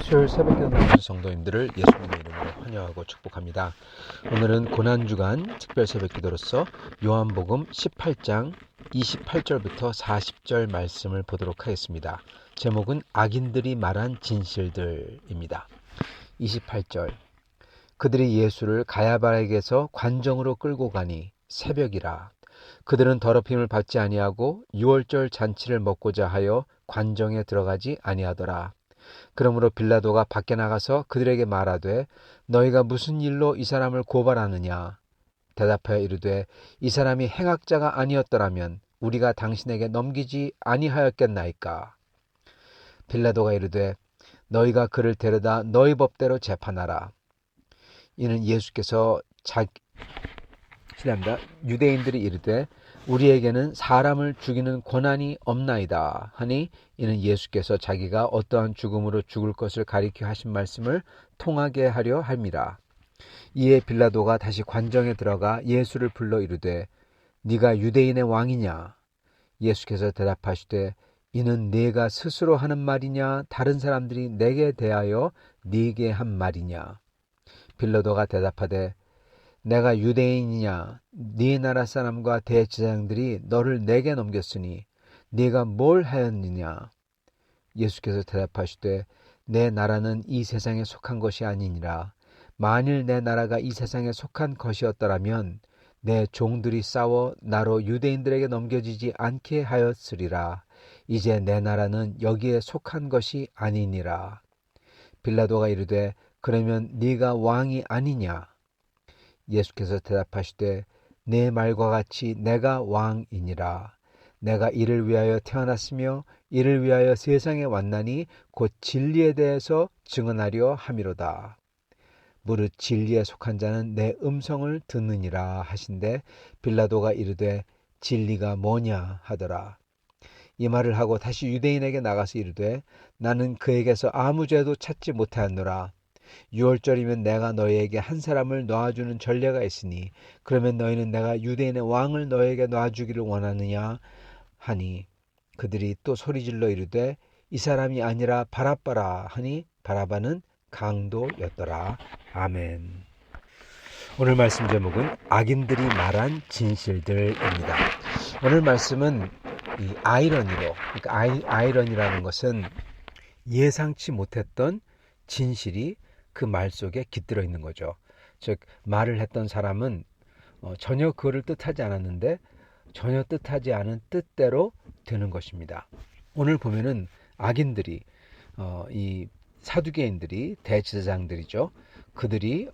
수요일 새벽기도 나오는 성도님들을 예수님의 이름으로 환영하고 축복합니다. 오늘은 고난주간 특별 새벽기도로서 요한복음 18장 28절부터 40절 말씀을 보도록 하겠습니다. 제목은 악인들이 말한 진실들입니다. 28절 그들이 예수를 가야바에게서 관정으로 끌고 가니 새벽이라. 그들은 더럽힘을 받지 아니하고 유월절 잔치를 먹고자 하여 관정에 들어가지 아니하더라. 그러므로 빌라도가 밖에 나가서 그들에게 말하되 너희가 무슨 일로 이 사람을 고발하느냐. 대답하여 이르되 이 사람이 행악자가 아니었더라면 우리가 당신에게 넘기지 아니하였겠나이까. 빌라도가 이르되 너희가 그를 데려다 너희 법대로 재판하라. 이는 예수께서 유대인들이 이르되 우리에게는 사람을 죽이는 권한이 없나이다 하니 이는 예수께서 자기가 어떠한 죽음으로 죽을 것을 가리켜 하신 말씀을 통하게 하려 함이라. 이에 빌라도가 다시 관정에 들어가 예수를 불러 이르되 네가 유대인의 왕이냐. 예수께서 대답하시되 이는 네가 스스로 하는 말이냐 다른 사람들이 내게 대하여 네게 한 말이냐. 빌라도가 대답하되 내가 유대인이냐. 네 나라 사람과 대제사장들이 너를 내게 넘겼으니 네가 뭘 하였느냐. 예수께서 대답하시되 내 나라는 이 세상에 속한 것이 아니니라. 만일 내 나라가 이 세상에 속한 것이었더라면 내 종들이 싸워 나로 유대인들에게 넘겨지지 않게 하였으리라. 이제 내 나라는 여기에 속한 것이 아니니라. 빌라도가 이르되 그러면 네가 왕이 아니냐. 예수께서 대답하시되 내 말과 같이 내가 왕이니라. 내가 이를 위하여 태어났으며 이를 위하여 세상에 왔나니 곧 진리에 대해서 증언하려 함이로다. 무릇 진리에 속한 자는 내 음성을 듣느니라 하신대 빌라도가 이르되 진리가 뭐냐 하더라. 이 말을 하고 다시 유대인에게 나가서 이르되 나는 그에게서 아무 죄도 찾지 못하였노라. 유월절이면 내가 너희에게 한 사람을 놔주는 전례가 있으니 그러면 너희는 내가 유대인의 왕을 너희에게 놔주기를 원하느냐 하니 그들이 또 소리질러 이르되 이 사람이 아니라 바라바라 하니 바라바는 강도였더라. 아멘. 오늘 말씀 제목은 악인들이 말한 진실들입니다. 오늘 말씀은 이 아이러니로, 그러니까 아이러니라는 것은 예상치 못했던 진실이 그 말 속에 깃들어 있는 거죠. 즉 말을 했던 사람은 전혀 그거를 뜻하지 않았는데 전혀 뜻하지 않은 뜻대로 되는 것입니다. 오늘 보면은 악인들이 이 사두개인들이 대제사장들이죠. 그들이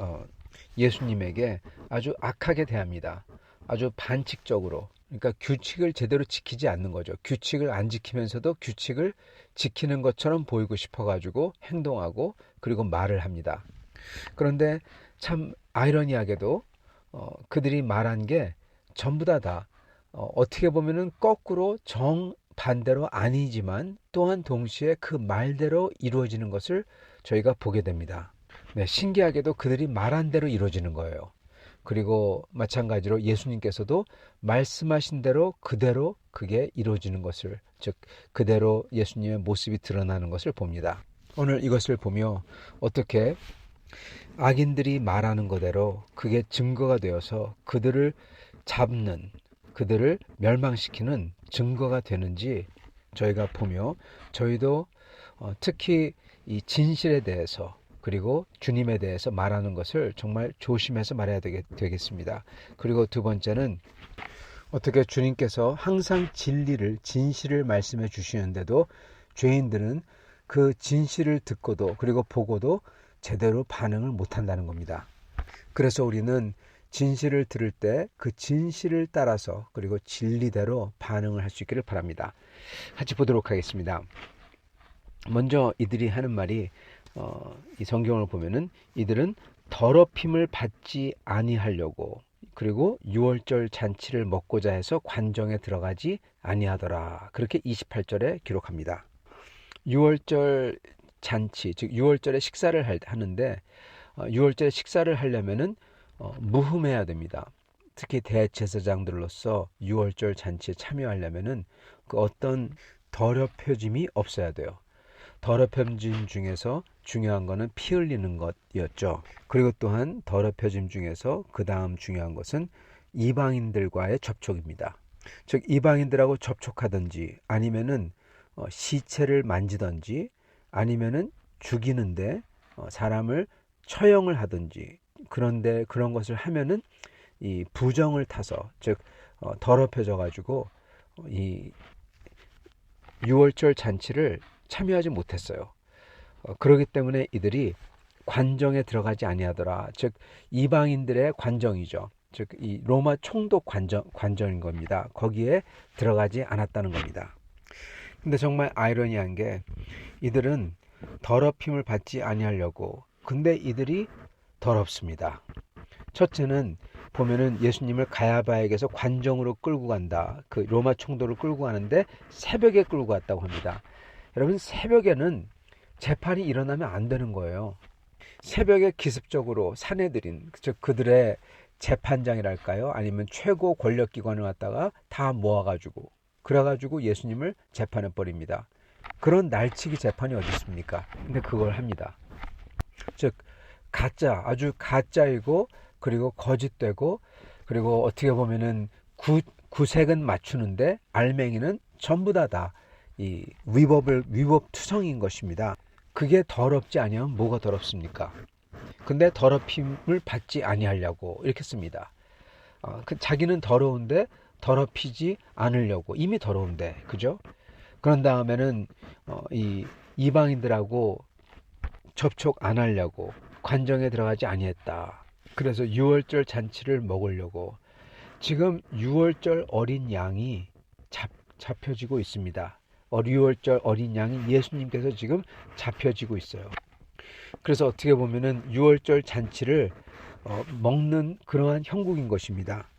예수님에게 아주 악하게 대합니다. 아주 반칙적으로. 그러니까 규칙을 제대로 지키지 않는 거죠. 규칙을 안 지키면서도 규칙을 지키는 것처럼 보이고 싶어가지고 행동하고 그리고 말을 합니다. 그런데 참 아이러니하게도 그들이 말한 게 전부 다 어떻게 보면은 거꾸로 정반대로 아니지만 또한 동시에 그 말대로 이루어지는 것을 저희가 보게 됩니다. 네, 신기하게도 그들이 말한 대로 이루어지는 거예요. 그리고 마찬가지로 예수님께서도 말씀하신 대로 그대로 그게 이루어지는 것을, 즉 그대로 예수님의 모습이 드러나는 것을 봅니다. 오늘 이것을 보며 어떻게 악인들이 말하는 그대로 그게 증거가 되어서 그들을 잡는, 그들을 멸망시키는 증거가 되는지 저희가 보며 저희도 특히 이 진실에 대해서 그리고 주님에 대해서 말하는 것을 정말 조심해서 말해야 되겠습니다. 그리고 두 번째는 어떻게 주님께서 항상 진실을 말씀해 주시는데도 죄인들은 그 진실을 듣고도 그리고 보고도 제대로 반응을 못한다는 겁니다. 그래서 우리는 진실을 들을 때 그 진실을 따라서 그리고 진리대로 반응을 할 수 있기를 바랍니다. 같이 보도록 하겠습니다. 먼저 이들이 하는 말이 이 성경을 보면은 이들은 더럽힘을 받지 아니하려고 그리고 유월절 잔치를 먹고자 해서 관정에 들어가지 아니하더라. 그렇게 28절에 기록합니다. 유월절 잔치, 즉 유월절에 식사를 하는데 유월절에 식사를 하려면은 무흠해야 됩니다. 특히 대제사장들로서 유월절 잔치에 참여하려면은 그 어떤 더럽혀짐이 없어야 돼요. 더럽혀짐 중에서 중요한 것은 피 흘리는 것이었죠. 그리고 또한 더럽혀짐 중에서 그 다음 중요한 것은 이방인들과의 접촉입니다. 즉 이방인들하고 접촉하든지 아니면은 시체를 만지든지 아니면은 죽이는데 사람을 처형을 하든지 그런데 그런 것을 하면은 이 부정을 타서 즉 더럽혀져 가지고 이 유월절 잔치를 참여하지 못했어요. 그렇기 때문에 이들이 관정에 들어가지 아니하더라. 즉 이방인들의 관정이죠. 즉 이 로마 총독 관정인 겁니다. 거기에 들어가지 않았다는 겁니다. 근데 정말 아이러니한 게 이들은 더럽힘을 받지 아니하려고 근데 이들이 더럽습니다. 첫째는 보면은 예수님을 가야바에게서 관정으로 끌고 간다. 그 로마 총독을 끌고 가는데 새벽에 끌고 갔다고 합니다. 여러분 새벽에는 재판이 일어나면 안 되는 거예요. 새벽에 기습적으로 사내들인 즉 그들의 재판장이랄까요? 아니면 최고 권력기관을 갖다가 다 모아가지고 그래가지고 예수님을 재판해 버립니다. 그런 날치기 재판이 어디 있습니까? 근데 그걸 합니다. 즉 가짜 아주 가짜이고 그리고 거짓되고 그리고 어떻게 보면은 구색은 맞추는데 알맹이는 전부 다 이 위법투성인 것입니다. 그게 더럽지 아니하면 뭐가 더럽습니까? 근데 더럽힘을 받지 아니하려고 이렇게 씁니다. 자기는 더러운데 더럽히지 않으려고 이미 더러운데 그죠? 그런 다음에는 이 이방인들하고 접촉 안 하려고 관정에 들어가지 아니했다. 그래서 유월절 잔치를 먹으려고 지금 유월절 어린 양이 잡혀지고 있습니다. 유월절 어린 양이 예수님께서 지금 잡혀지고 있어요. 그래서 어떻게 보면은 유월절 잔치를 먹는 그러한 형국인 것입니다.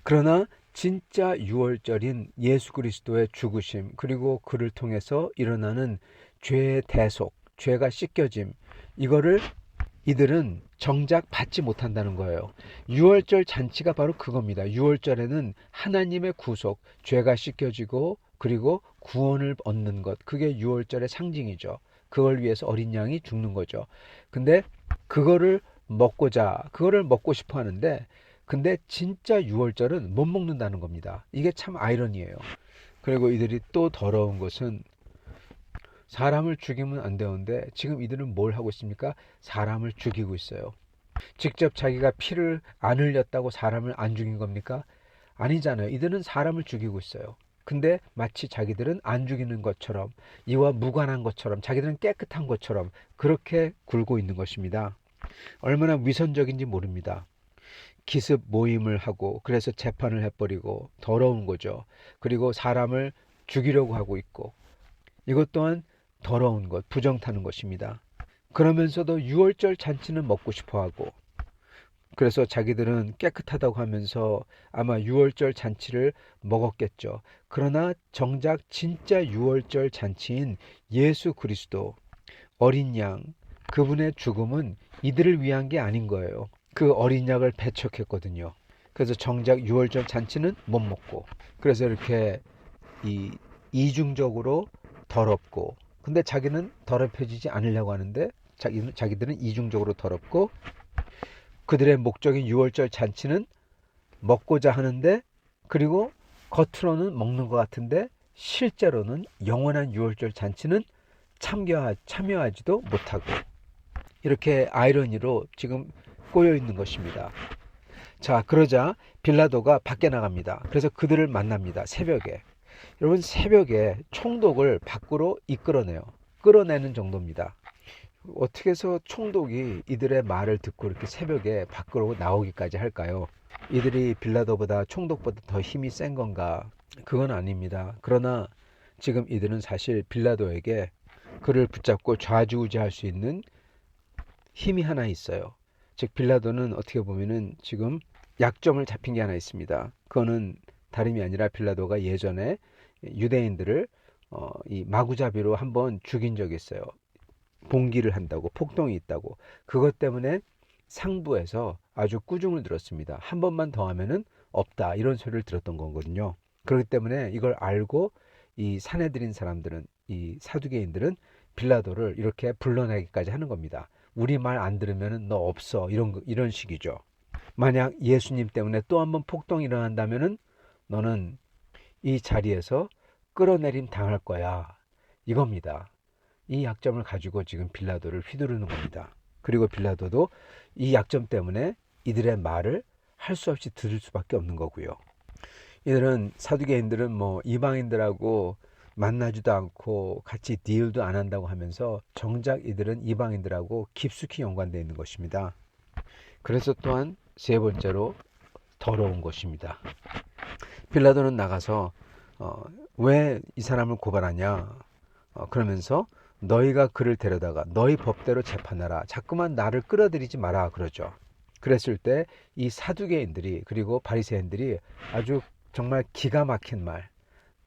그러나 진짜 유월절인 예수 그리스도의 죽으심 그리고 그를 통해서 일어나는 죄의 대속, 죄가 씻겨짐 이거를 이들은 정작 받지 못한다는 거예요. 유월절 잔치가 바로 그겁니다. 유월절에는 하나님의 구속, 죄가 씻겨지고 그리고 구원을 얻는 것. 그게 유월절의 상징이죠. 그걸 위해서 어린 양이 죽는 거죠. 근데 그거를 먹고 싶어 하는데 근데 진짜 유월절은 못 먹는다는 겁니다. 이게 참 아이러니예요. 그리고 이들이 또 더러운 것은 사람을 죽이면 안 되는데 지금 이들은 뭘 하고 있습니까? 사람을 죽이고 있어요. 직접 자기가 피를 안 흘렸다고 사람을 안 죽인 겁니까? 아니잖아요. 이들은 사람을 죽이고 있어요. 근데 마치 자기들은 안 죽이는 것처럼 이와 무관한 것처럼 자기들은 깨끗한 것처럼 그렇게 굴고 있는 것입니다. 얼마나 위선적인지 모릅니다. 기습 모임을 하고 그래서 재판을 해버리고 더러운 거죠. 그리고 사람을 죽이려고 하고 있고 이것 또한 더러운 것, 부정 타는 것입니다. 그러면서도 유월절 잔치는 먹고 싶어 하고 그래서 자기들은 깨끗하다고 하면서 아마 유월절 잔치를 먹었겠죠. 그러나 정작 진짜 유월절 잔치인 예수 그리스도 어린 양 그분의 죽음은 이들을 위한 게 아닌 거예요. 그 어린 양을 배척했거든요. 그래서 정작 유월절 잔치는 못 먹고 그래서 이렇게 이중적으로 더럽고 근데 자기는 더럽혀지지 않으려고 하는데 자기들은 이중적으로 더럽고 그들의 목적인 유월절 잔치는 먹고자 하는데 그리고 겉으로는 먹는 것 같은데 실제로는 영원한 유월절 잔치는 참여하지도 못하고 이렇게 아이러니로 지금 꼬여 있는 것입니다. 자 그러자 빌라도가 밖에 나갑니다. 그래서 그들을 만납니다. 새벽에. 여러분 새벽에 총독을 밖으로 끌어내는 정도입니다. 어떻게 해서 총독이 이들의 말을 듣고 이렇게 새벽에 밖으로 나오기까지 할까요? 이들이 빌라도보다 총독보다 더 힘이 센 건가? 그건 아닙니다. 그러나 지금 이들은 사실 빌라도에게 그를 붙잡고 좌지우지할 수 있는 힘이 하나 있어요. 즉 빌라도는 어떻게 보면은 지금 약점을 잡힌 게 하나 있습니다. 그거는 다름이 아니라 빌라도가 예전에 유대인들을 이 마구잡이로 한번 죽인 적이 있어요. 봉기를 한다고 폭동이 있다고 그것 때문에 상부에서 아주 꾸중을 들었습니다. 한 번만 더 하면은 없다 이런 소리를 들었던 거거든요. 그렇기 때문에 이걸 알고 이 사내들인 사람들은 이 사두개인들은 빌라도를 이렇게 불러내기까지 하는 겁니다. 우리 말 안 들으면 너 없어. 이런 식이죠. 만약 예수님 때문에 또 한번 폭동이 일어난다면은 너는 이 자리에서 끌어내림 당할 거야. 이겁니다. 이 약점을 가지고 지금 빌라도를 휘두르는 겁니다. 그리고 빌라도도 이 약점 때문에 이들의 말을 할 수 없이 들을 수밖에 없는 거고요. 이들은 사두개인들은 뭐 이방인들하고 만나지도 않고 같이 딜도 안 한다고 하면서 정작 이들은 이방인들하고 깊숙이 연관되어 있는 것입니다. 그래서 또한 세 번째로 더러운 것입니다. 빌라도는 나가서 왜 이 사람을 고발하냐 그러면서 너희가 그를 데려다가 너희 법대로 재판하라. 자꾸만 나를 끌어들이지 마라 그러죠. 그랬을 때 이 사두개인들이 그리고 바리새인들이 아주 정말 기가 막힌 말,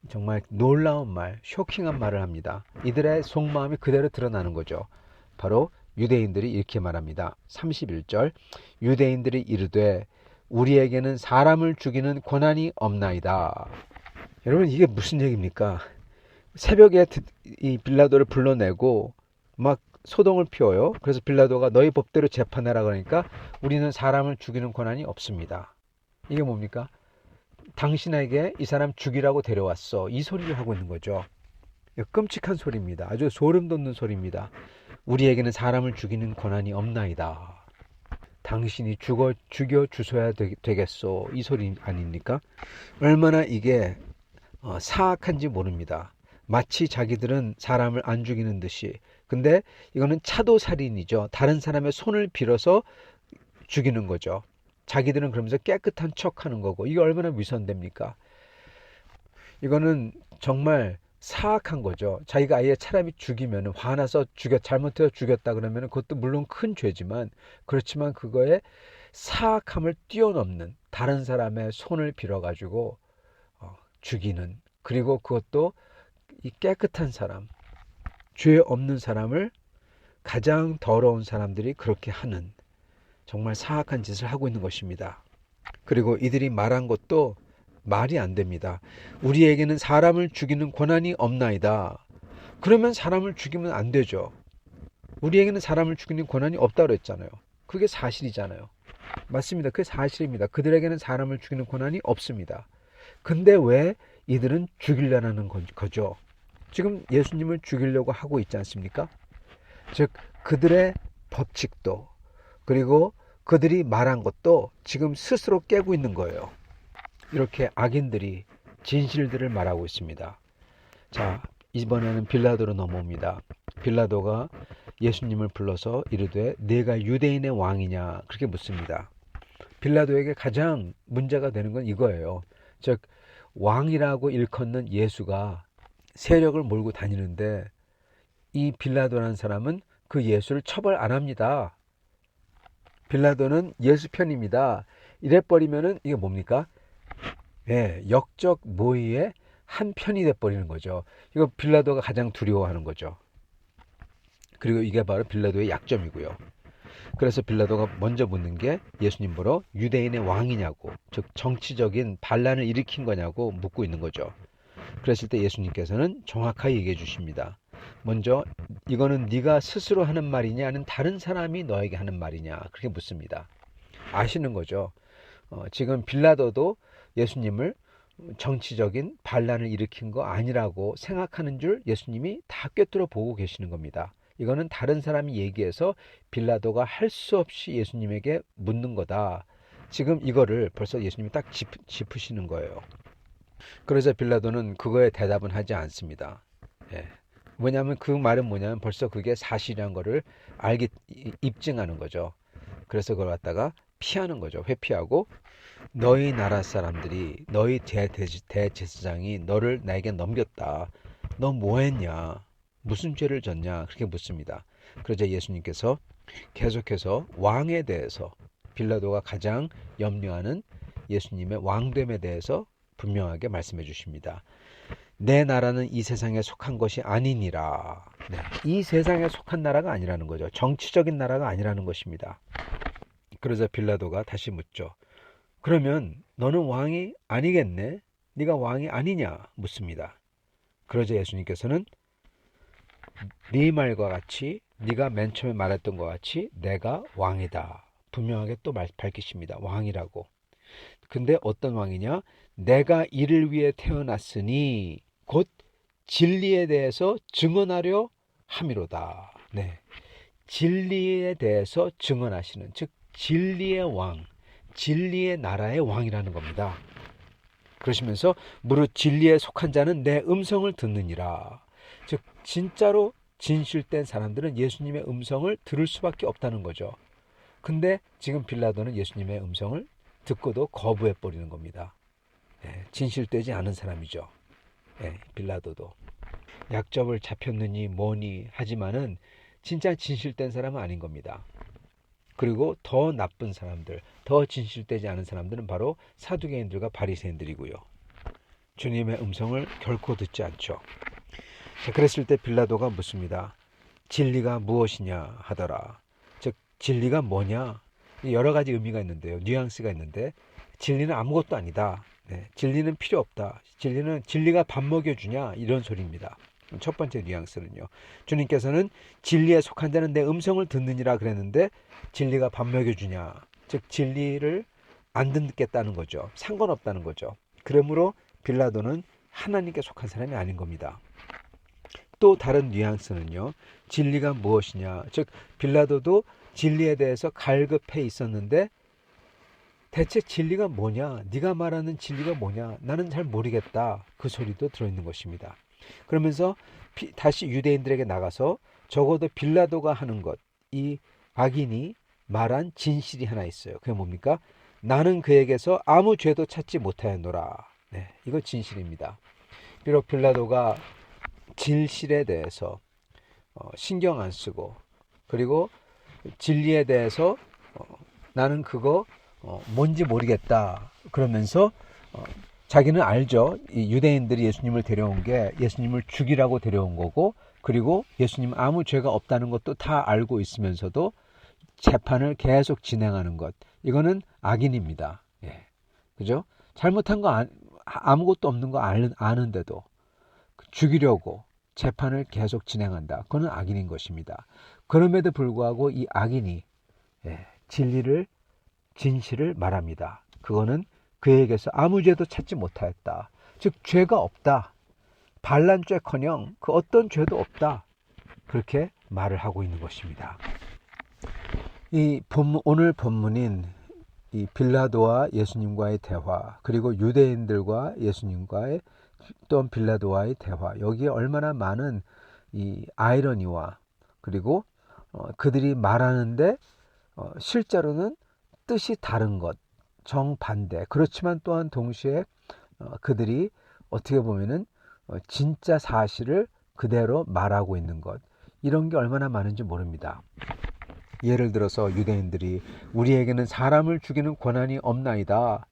정말 놀라운 말, 쇼킹한 말을 합니다. 이들의 속마음이 그대로 드러나는 거죠. 바로 유대인들이 이렇게 말합니다. 31절 유대인들이 이르되 우리에게는 사람을 죽이는 권한이 없나이다. 여러분 이게 무슨 얘기입니까? 새벽에 이 빌라도를 불러내고 막 소동을 피워요. 그래서 빌라도가 너희 법대로 재판하라 그러니까 우리는 사람을 죽이는 권한이 없습니다. 이게 뭡니까? 당신에게 이 사람 죽이라고 데려왔어. 이 소리를 하고 있는 거죠. 끔찍한 소리입니다. 아주 소름 돋는 소리입니다. 우리에게는 사람을 죽이는 권한이 없나이다. 당신이 죽여 주셔야 되겠소. 이 소리 아닙니까? 얼마나 이게 사악한지 모릅니다. 마치 자기들은 사람을 안 죽이는 듯이. 근데 이거는 차도살인이죠. 다른 사람의 손을 빌어서 죽이는 거죠. 자기들은 그러면서 깨끗한 척하는 거고. 이게 얼마나 위선됩니까? 이거는 정말 사악한 거죠. 자기가 아예 사람이 죽이면 화나서 잘못해서 죽였다 그러면 그것도 물론 큰 죄지만 그렇지만 그거에 사악함을 뛰어넘는 다른 사람의 손을 빌어가지고 죽이는 그리고 그것도 이 깨끗한 사람, 죄 없는 사람을 가장 더러운 사람들이 그렇게 하는 정말 사악한 짓을 하고 있는 것입니다. 그리고 이들이 말한 것도 말이 안 됩니다. 우리에게는 사람을 죽이는 권한이 없나이다. 그러면 사람을 죽이면 안 되죠. 우리에게는 사람을 죽이는 권한이 없다고 그랬잖아요. 그게 사실이잖아요. 맞습니다. 그게 사실입니다. 그들에게는 사람을 죽이는 권한이 없습니다. 근데 왜 이들은 죽이려는 거죠? 지금 예수님을 죽이려고 하고 있지 않습니까? 즉 그들의 법칙도 그리고 그들이 말한 것도 지금 스스로 깨고 있는 거예요. 이렇게 악인들이 진실들을 말하고 있습니다. 자, 이번에는 빌라도로 넘어옵니다. 빌라도가 예수님을 불러서 이르되 내가 유대인의 왕이냐 그렇게 묻습니다. 빌라도에게 가장 문제가 되는 건 이거예요. 즉 왕이라고 일컫는 예수가 세력을 몰고 다니는데 이 빌라도라는 사람은 그 예수를 처벌 안 합니다. 빌라도는 예수 편입니다. 이래버리면은 이게 뭡니까? 역적 모의의 한 편이 돼버리는 거죠. 이거 빌라도가 가장 두려워하는 거죠. 그리고 이게 바로 빌라도의 약점이고요. 그래서 빌라도가 먼저 묻는 게 예수님 보러 유대인의 왕이냐고, 즉 정치적인 반란을 일으킨 거냐고 묻고 있는 거죠. 그랬을 때 예수님께서는 정확하게 얘기해 주십니다. 먼저 이거는 네가 스스로 하는 말이냐 아니면 다른 사람이 너에게 하는 말이냐 그렇게 묻습니다. 아시는 거죠. 지금 빌라도도 예수님을 정치적인 반란을 일으킨 거 아니라고 생각하는 줄 예수님이 다 꿰뚫어 보고 계시는 겁니다. 이거는 다른 사람이 얘기해서 빌라도가 할 수 없이 예수님에게 묻는 거다. 지금 이거를 벌써 예수님이 딱 짚으시는 거예요. 그래서 빌라도는 그거에 대답은 하지 않습니다. 왜냐하면 그 말은 뭐냐면 벌써 그게 사실이란 거를 입증하는 거죠. 그래서 그걸 갖다가 피하는 거죠. 회피하고 너희 나라 사람들이 너희 대제사장이 너를 나에게 넘겼다. 너 뭐 했냐? 무슨 죄를 졌냐? 그렇게 묻습니다. 그러자 예수님께서 계속해서 왕에 대해서 빌라도가 가장 염려하는 예수님의 왕됨에 대해서 분명하게 말씀해 주십니다. 내 나라는 이 세상에 속한 것이 아니니라. 이 세상에 속한 나라가 아니라는 거죠. 정치적인 나라가 아니라는 것입니다. 그러자 빌라도가 다시 묻죠. 그러면 너는 왕이 아니겠네? 네가 왕이 아니냐? 묻습니다. 그러자 예수님께서는 네 말과 같이 네가 맨 처음에 말했던 것 같이 내가 왕이다. 분명하게 또 밝히십니다. 왕이라고. 근데 어떤 왕이냐? 내가 이를 위해 태어났으니 곧 진리에 대해서 증언하려 함이로다. 네. 진리에 대해서 증언하시는, 즉 진리의 왕, 진리의 나라의 왕이라는 겁니다. 그러시면서 무릇 진리에 속한 자는 내 음성을 듣느니라. 즉 진짜로 진실된 사람들은 예수님의 음성을 들을 수밖에 없다는 거죠. 근데 지금 빌라도는 예수님의 음성을 듣고도 거부해 버리는 겁니다. 진실되지 않은 사람이죠. 빌라도도 약점을 잡혔느니 뭐니 하지만은 진짜 진실된 사람은 아닌 겁니다. 그리고 더 나쁜 사람들, 더 진실되지 않은 사람들은 바로 사두개인들과 바리새인들이고요. 주님의 음성을 결코 듣지 않죠. 자, 그랬을 때 빌라도가 묻습니다. 진리가 무엇이냐 하더라. 즉 진리가 뭐냐? 여러 가지 의미가 있는데요. 뉘앙스가 있는데 진리는 아무것도 아니다. 진리는 필요 없다. 진리가 밥 먹여주냐? 이런 소리입니다. 첫 번째 뉘앙스는요. 주님께서는 진리에 속한 자는 내 음성을 듣느니라 그랬는데 진리가 밥 먹여주냐? 즉 진리를 안 듣겠다는 거죠. 상관없다는 거죠. 그러므로 빌라도는 하나님께 속한 사람이 아닌 겁니다. 또 다른 뉘앙스는요. 진리가 무엇이냐? 즉 빌라도도 진리에 대해서 갈급해 있었는데 대체 진리가 뭐냐? 네가 말하는 진리가 뭐냐? 나는 잘 모르겠다. 그 소리도 들어있는 것입니다. 그러면서 다시 유대인들에게 나가서 적어도 빌라도가 하는 것, 이 악인이 말한 진실이 하나 있어요. 그게 뭡니까? 나는 그에게서 아무 죄도 찾지 못하였노라. 이거 진실입니다. 비록 빌라도가 진실에 대해서 신경 안 쓰고 그리고 진리에 대해서 나는 그거 뭔지 모르겠다 그러면서 자기는 알죠. 이 유대인들이 예수님을 데려온 게 예수님을 죽이라고 데려온 거고 그리고 예수님 아무 죄가 없다는 것도 다 알고 있으면서도 재판을 계속 진행하는 것, 이거는 악인입니다. 그죠? 잘못한 거 아무것도 없는 거 아는데도 죽이려고 재판을 계속 진행한다. 그거는 악인인 것입니다. 그럼에도 불구하고 이 악인이 진실을 말합니다. 그거는 그에게서 아무 죄도 찾지 못하였다. 즉 죄가 없다. 반란죄커녕 그 어떤 죄도 없다. 그렇게 말을 하고 있는 것입니다. 오늘 본문인 이 빌라도와 예수님과의 대화, 그리고 유대인들과 예수님과의 또한 빌라도와의 대화, 여기에 얼마나 많은 이 아이러니와 그리고 그들이 말하는데 실제로는 뜻이 다른 것, 정반대. 그렇지만 또한 동시에 그들이 어떻게 보면은 진짜 사실을 그대로 말하고 있는 것, 이런 게 얼마나 많은지 모릅니다. 예를 들어서 유대인들이 우리에게는 사람을 죽이는 권한이 없나이다.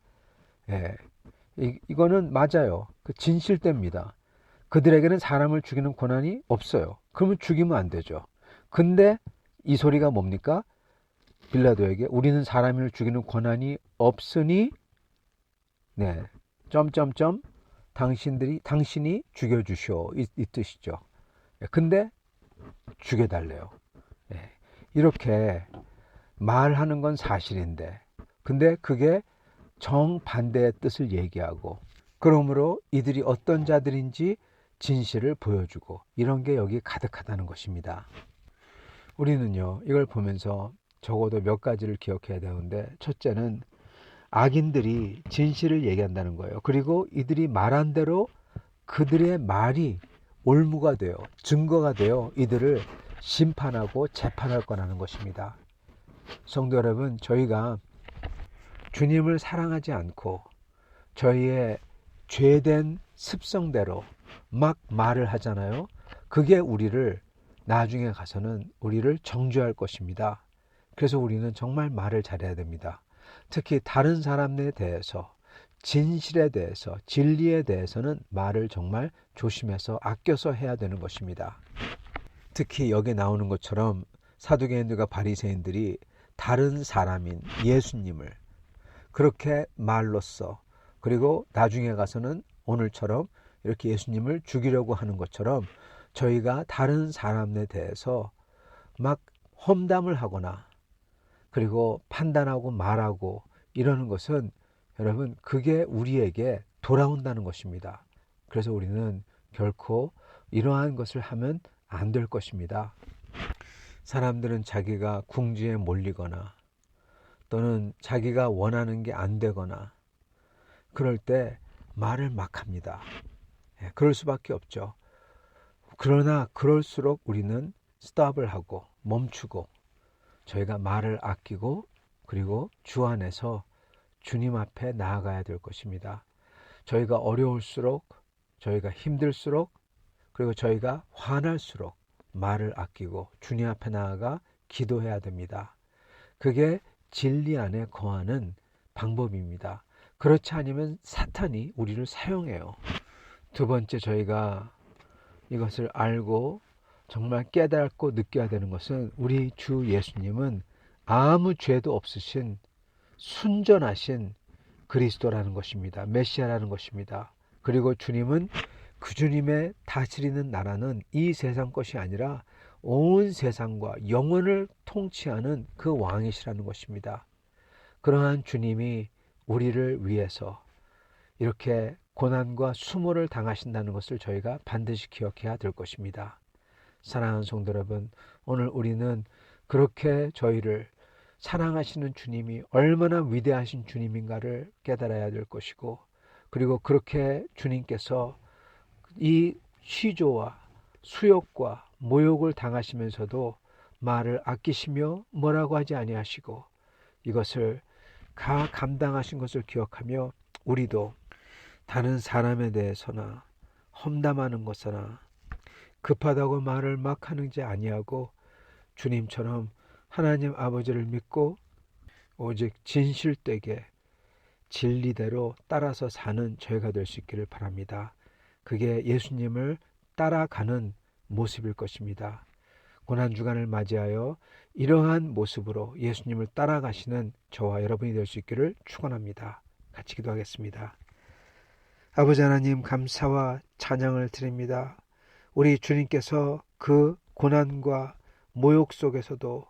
이거는 맞아요. 그 진실됩니다. 그들에게는 사람을 죽이는 권한이 없어요. 그러면 죽이면 안 되죠. 근데 이 소리가 뭡니까? 빌라도에게 우리는 사람을 죽이는 권한이 없으니 당신이 죽여주시오, 이 뜻이죠. 근데 죽여달래요. 이렇게 말하는 건 사실인데 근데 그게 정반대의 뜻을 얘기하고, 그러므로 이들이 어떤 자들인지 진실을 보여주고, 이런 게 여기 가득하다는 것입니다. 우리는요 이걸 보면서 적어도 몇 가지를 기억해야 되는데, 첫째는 악인들이 진실을 얘기한다는 거예요. 그리고 이들이 말한 대로 그들의 말이 올무가 되어 증거가 되어 이들을 심판하고 재판할 거라는 것입니다. 성도 여러분, 저희가 주님을 사랑하지 않고 저희의 죄된 습성대로 막 말을 하잖아요. 그게 우리를 나중에 가서는 우리를 정죄할 것입니다. 그래서 우리는 정말 말을 잘해야 됩니다. 특히 다른 사람에 대해서, 진실에 대해서, 진리에 대해서는 말을 정말 조심해서 아껴서 해야 되는 것입니다. 특히 여기 나오는 것처럼 사두개인들과 바리새인들이 다른 사람인 예수님을 그렇게 말로써, 그리고 나중에 가서는 오늘처럼 이렇게 예수님을 죽이려고 하는 것처럼 저희가 다른 사람에 대해서 막 험담을 하거나 그리고 판단하고 말하고 이러는 것은 여러분 그게 우리에게 돌아온다는 것입니다. 그래서 우리는 결코 이러한 것을 하면 안 될 것입니다. 사람들은 자기가 궁지에 몰리거나 또는 자기가 원하는 게 안 되거나 그럴 때 말을 막 합니다. 그럴 수밖에 없죠. 그러나 그럴수록 우리는 스톱을 하고 멈추고 저희가 말을 아끼고 그리고 주 안에서 주님 앞에 나아가야 될 것입니다. 저희가 어려울수록 저희가 힘들수록 그리고 저희가 화날수록 말을 아끼고 주님 앞에 나아가 기도해야 됩니다. 그게 진리 안에 거하는 방법입니다. 그렇지 않으면 사탄이 우리를 사용해요. 두 번째 저희가 이것을 알고 정말 깨닫고 느껴야 되는 것은 우리 주 예수님은 아무 죄도 없으신 순전하신 그리스도라는 것입니다. 메시아라는 것입니다. 그리고 주님은 그 주님의 다스리는 나라는 이 세상 것이 아니라 온 세상과 영원을 통치하는 그 왕이시라는 것입니다. 그러한 주님이 우리를 위해서 이렇게 고난과 수모를 당하신다는 것을 저희가 반드시 기억해야 될 것입니다. 사랑하는 성도 여러분, 오늘 우리는 그렇게 저희를 사랑하시는 주님이 얼마나 위대하신 주님인가를 깨달아야 될 것이고, 그리고 그렇게 주님께서 이 시조와 수욕과 모욕을 당하시면서도 말을 아끼시며 뭐라고 하지 아니하시고 이것을 다 감당하신 것을 기억하며 우리도 다른 사람에 대해서나 험담하는 것이나 급하다고 말을 막 하는지 아니하고 주님처럼 하나님 아버지를 믿고 오직 진실되게 진리대로 따라서 사는 저희가 될 수 있기를 바랍니다. 그게 예수님을 따라가는 모습일 것입니다. 고난주간을 맞이하여 이러한 모습으로 예수님을 따라가시는 저와 여러분이 될 수 있기를 축원합니다. 같이 기도하겠습니다. 아버지 하나님 감사와 찬양을 드립니다. 우리 주님께서 그 고난과 모욕 속에서도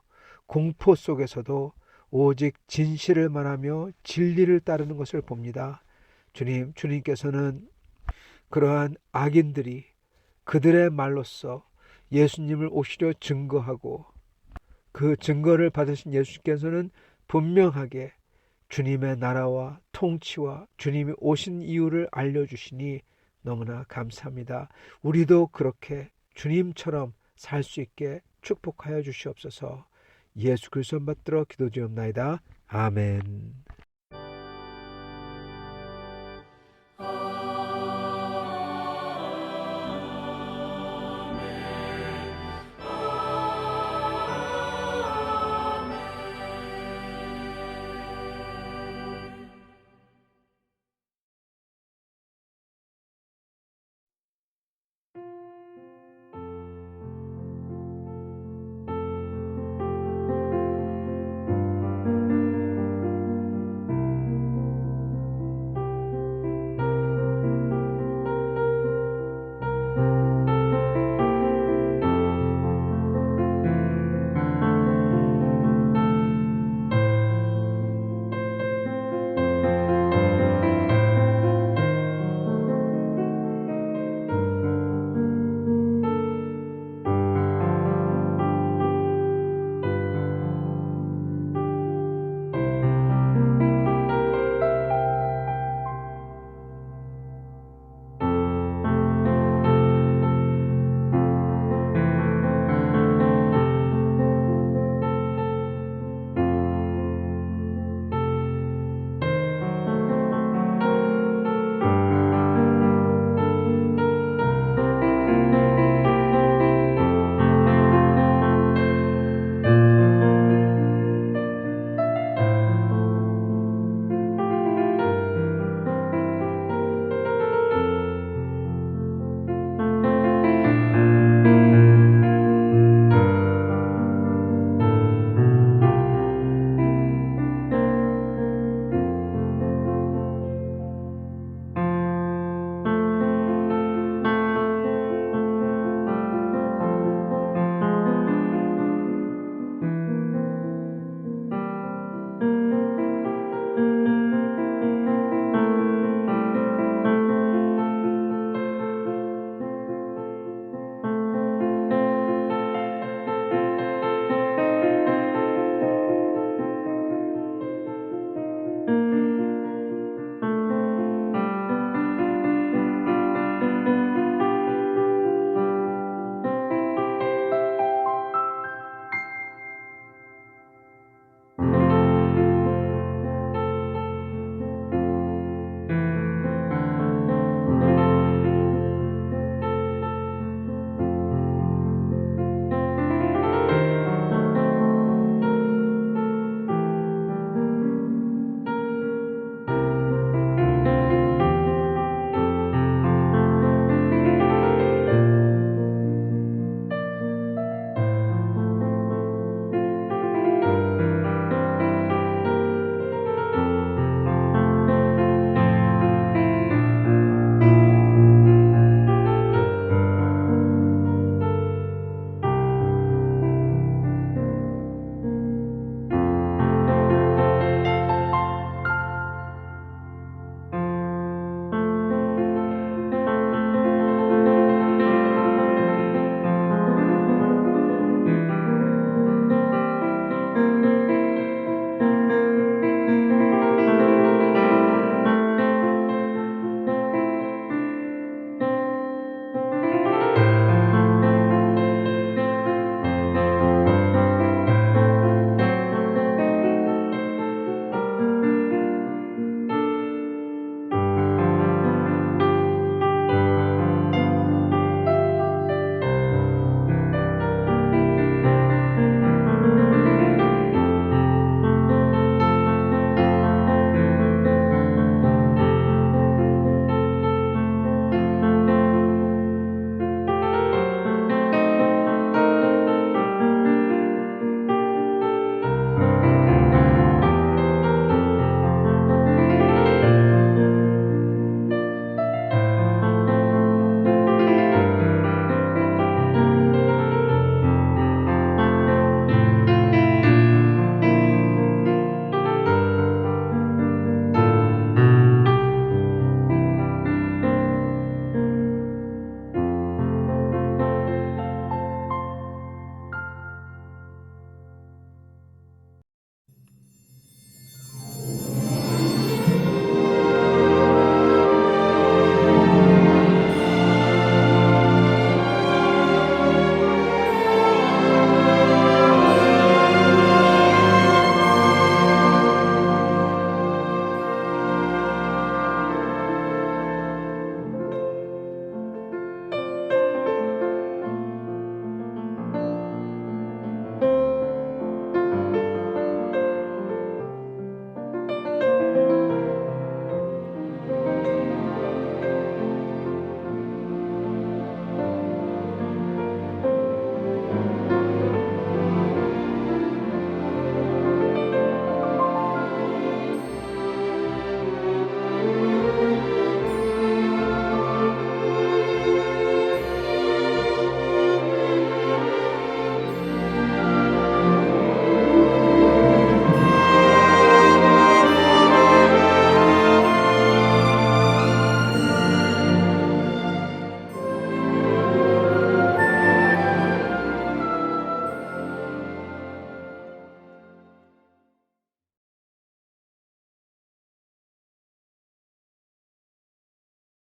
공포 속에서도 오직 진실을 말하며 진리를 따르는 것을 봅니다. 주님께서는 그러한 악인들이 그들의 말로써 예수님을 오시려 증거하고 그 증거를 받으신 예수께서는 분명하게 주님의 나라와 통치와 주님이 오신 이유를 알려주시니 너무나 감사합니다. 우리도 그렇게 주님처럼 살 수 있게 축복하여 주시옵소서. 예수 그리스도 받들어 기도드리옵나이다. 아멘.